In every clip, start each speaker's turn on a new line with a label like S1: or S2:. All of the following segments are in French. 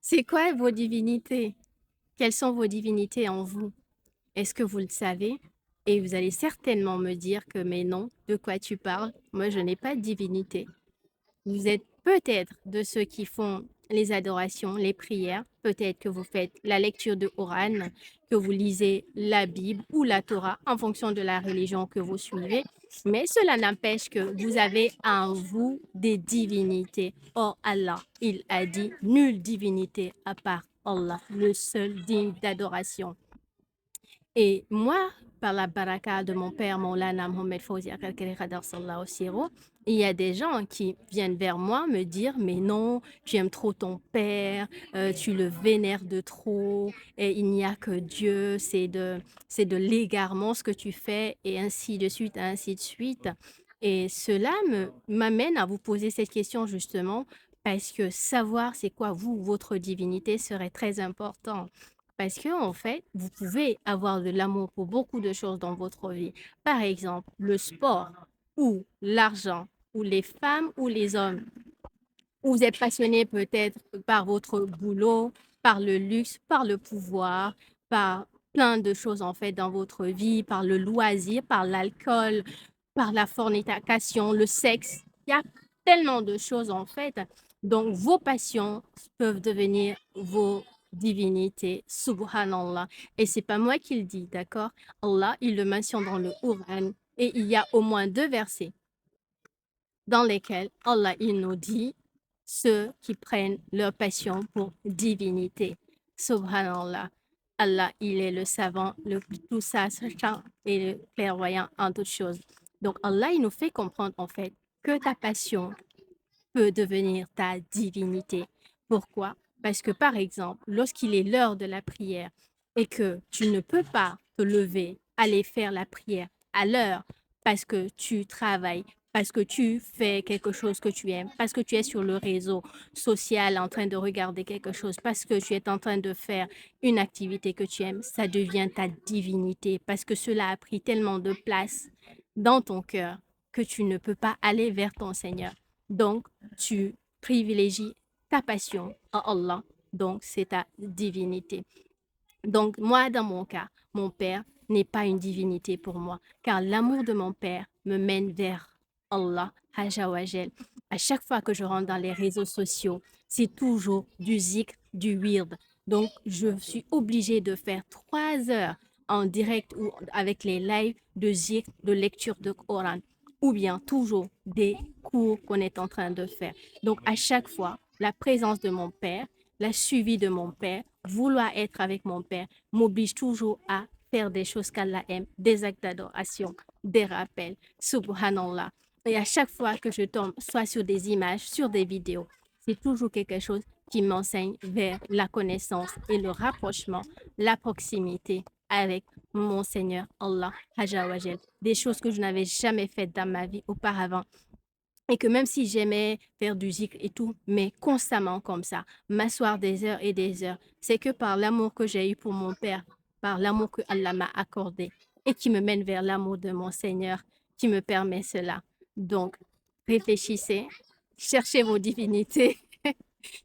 S1: C'est quoi vos divinités? Quelles sont vos divinités en vous? Est-ce que vous le savez? Et vous allez certainement me dire que mais non, de quoi tu parles? Moi, je n'ai pas de divinité. Vous êtes peut-être de ceux qui font les adorations, les prières. Peut-être que vous faites la lecture de Coran, que vous lisez la Bible ou la Torah en fonction de la religion que vous suivez. Mais cela n'empêche que vous avez en vous des divinités. Or, Allah, il a dit, nulle divinité à part Allah, le seul digne d'adoration. Et moi, par la baraka de mon père, Maulana Mohamed Fawzi Akarkari Khadar Sallahu Siro, il y a des gens qui viennent vers moi me dire, mais non, tu aimes trop ton père, tu le vénères de trop, et il n'y a que Dieu, c'est de l'égarement ce que tu fais, et ainsi de suite, ainsi de suite. Et cela m'amène à vous poser cette question justement, parce que savoir c'est quoi vous, votre divinité serait très important. Parce que en fait, vous pouvez avoir de l'amour pour beaucoup de choses dans votre vie. Par exemple, le sport ou l'argent ou les femmes ou les hommes. Ou vous êtes passionné peut-être par votre boulot, par le luxe, par le pouvoir, par plein de choses en fait dans votre vie, par le loisir, par l'alcool, par la fornication, le sexe. Il y a tellement de choses en fait. Donc, vos passions peuvent devenir vos divinités. Subhanallah. Et c'est pas moi qui le dis, d'accord? Allah, il le mentionne dans le Coran. Et il y a au moins deux versets dans lesquels Allah, il nous dit ceux qui prennent leur passion pour divinité. Subhanallah. Allah, il est le savant, le tout sachant et le clairvoyant en toutes choses. Donc Allah, il nous fait comprendre en fait que ta passion peut devenir ta divinité. Pourquoi? Parce que par exemple, lorsqu'il est l'heure de la prière et que tu ne peux pas te lever, aller faire la prière à l'heure parce que tu travailles, parce que tu fais quelque chose que tu aimes, parce que tu es sur le réseau social en train de regarder quelque chose, parce que tu es en train de faire une activité que tu aimes, ça devient ta divinité parce que cela a pris tellement de place dans ton cœur que tu ne peux pas aller vers ton Seigneur. Donc, tu privilégies ta passion à Allah, donc c'est ta divinité. Donc, moi, dans mon cas, mon père n'est pas une divinité pour moi, car l'amour de mon père me mène vers Allah, Haja Wajel. À chaque fois que je rentre dans les réseaux sociaux, c'est toujours du zikr, du wird. Donc, je suis obligée de faire 3 heures en direct ou avec les lives de zikr, de lecture de Coran, ou bien toujours des cours qu'on est en train de faire. Donc, à chaque fois, la présence de mon père, la suivi de mon père, vouloir être avec mon père m'oblige toujours à faire des choses qu'Allah aime, des actes d'adoration, des rappels, subhanallah. Et à chaque fois que je tombe soit sur des images, sur des vidéos, c'est toujours quelque chose qui m'enseigne vers la connaissance et le rapprochement, la proximité avec mon Seigneur Allah, Haja Wajel. Des choses que je n'avais jamais faites dans ma vie auparavant. Et que même si j'aimais faire du zikr et tout, mais constamment comme ça, m'asseoir des heures et des heures, c'est que par l'amour que j'ai eu pour mon père, par l'amour que Allah m'a accordé et qui me mène vers l'amour de mon Seigneur, qui me permet cela. Donc, réfléchissez, cherchez vos divinités,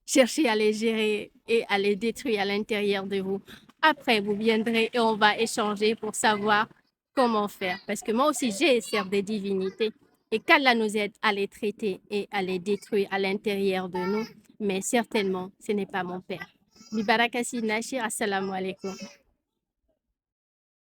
S1: cherchez à les gérer et à les détruire à l'intérieur de vous. Après, vous viendrez et on va échanger pour savoir comment faire. Parce que moi aussi, j'ai certes des divinités et qu'Allah nous aide à les traiter et à les détruire à l'intérieur de nous. Mais certainement, ce n'est pas mon père. Bibarakasi Nashir, assalamu alaikum.